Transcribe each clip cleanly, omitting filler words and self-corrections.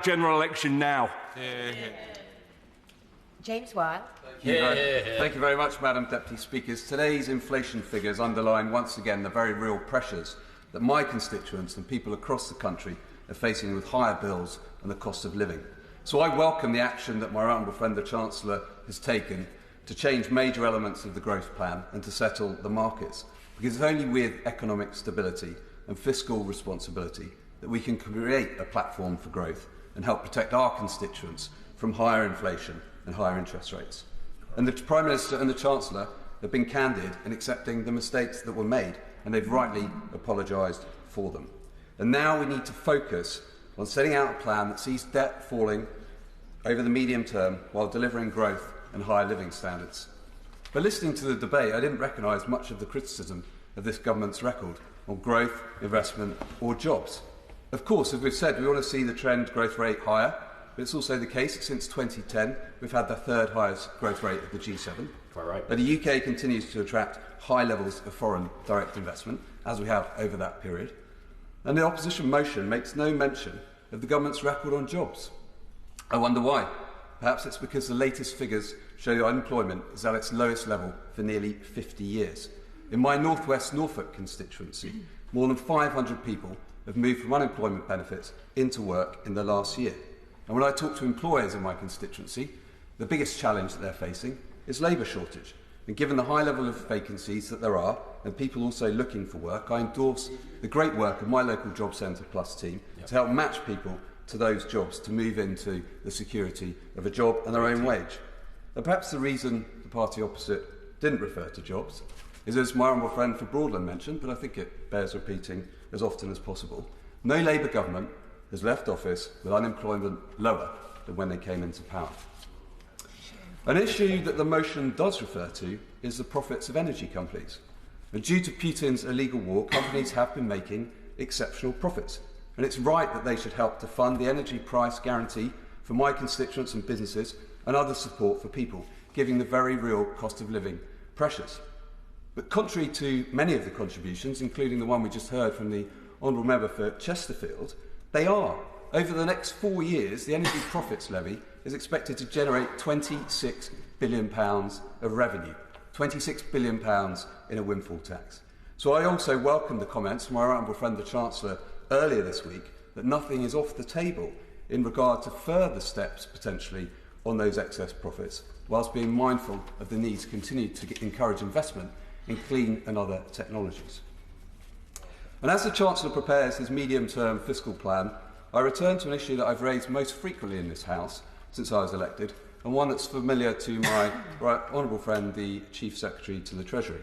General election now. James Wyle. Thank you very much, Madam Deputy Speaker. Today's inflation figures underline once again the very real pressures that my constituents and people across the country are facing with higher bills and the cost of living. So I welcome the action that my honourable friend the Chancellor has taken to change major elements of the growth plan and to settle the markets, because it's only with economic stability and fiscal responsibility that we can create a platform for growth and help protect our constituents from higher inflation and higher interest rates. And the Prime Minister and the Chancellor have been candid in accepting the mistakes that were made, and they've rightly apologised for them. And now we need to focus on setting out a plan that sees debt falling over the medium term while delivering growth and higher living standards. But listening to the debate, I didn't recognise much of the criticism of this government's record on growth, investment or jobs. Of course, as we've said, we want to see the trend growth rate higher, but it's also the case that since 2010 we've had the third highest growth rate of the G7. Quite right. But the UK continues to attract high levels of foreign direct investment, as we have over that period. And the opposition motion makes no mention of the government's record on jobs. I wonder why. Perhaps it's because the latest figures show that unemployment is at its lowest level for nearly 50 years. In my North West Norfolk constituency, more than 500 people have moved from unemployment benefits into work in the last year. And when I talk to employers in my constituency, the biggest challenge that they're facing is labour shortage. And given the high level of vacancies that there are, and people also looking for work, I endorse the great work of my local Job Centre Plus team to help match people to those jobs to move into the security of a job and their own wage. And perhaps the reason the party opposite didn't refer to jobs is, as my honourable friend for Broadland mentioned, but I think it bears repeating as often as possible, no Labour government has left office with unemployment lower than when they came into power. An issue that the motion does refer to is the profits of energy companies. And due to Putin's illegal war, companies have been making exceptional profits. And it's right that they should help to fund the energy price guarantee for my constituents and businesses and other support for people, given the very real cost of living pressures. But contrary to many of the contributions, including the one we just heard from the Honourable Member for Chesterfield, they are. Over the next 4 years, the Energy Profits Levy is expected to generate £26 billion of revenue, £26 billion in a windfall tax. So I also welcome the comments from our honourable friend the Chancellor earlier this week that nothing is off the table in regard to further steps potentially on those excess profits, whilst being mindful of the need to continue to encourage investment in clean and other technologies. And as the Chancellor prepares his medium-term fiscal plan, I return to an issue that I've raised most frequently in this House since I was elected, and one that's familiar to my honourable friend, the Chief Secretary to the Treasury,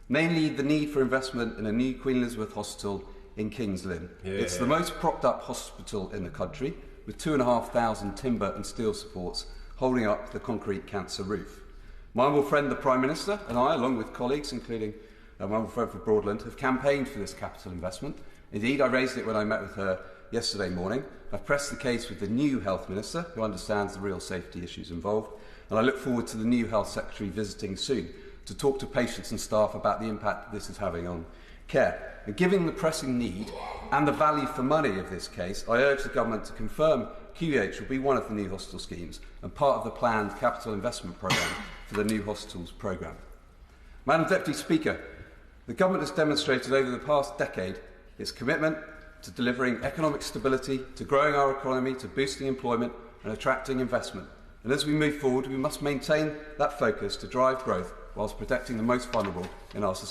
namely the need for investment in a new Queen Elizabeth Hospital in Kings Lynn. It's the most propped-up hospital in the country, with 2,500 timber and steel supports holding up the concrete cancer roof. My honourable friend, the Prime Minister, and I, along with colleagues, including my honourable friend for Broadland, have campaigned for this capital investment. Indeed, I raised it when I met with her yesterday morning. I've pressed the case with the new Health Minister, who understands the real safety issues involved, and I look forward to the new Health Secretary visiting soon to talk to patients and staff about the impact this is having on care. And given the pressing need and the value for money of this case, I urge the Government to confirm QEH will be one of the new hospital schemes and part of the planned capital investment programme for the new hospitals programme. Madam Deputy Speaker, the Government has demonstrated over the past decade its commitment to delivering economic stability, to growing our economy, to boosting employment and attracting investment. And as we move forward, we must maintain that focus to drive growth whilst protecting the most vulnerable in our society.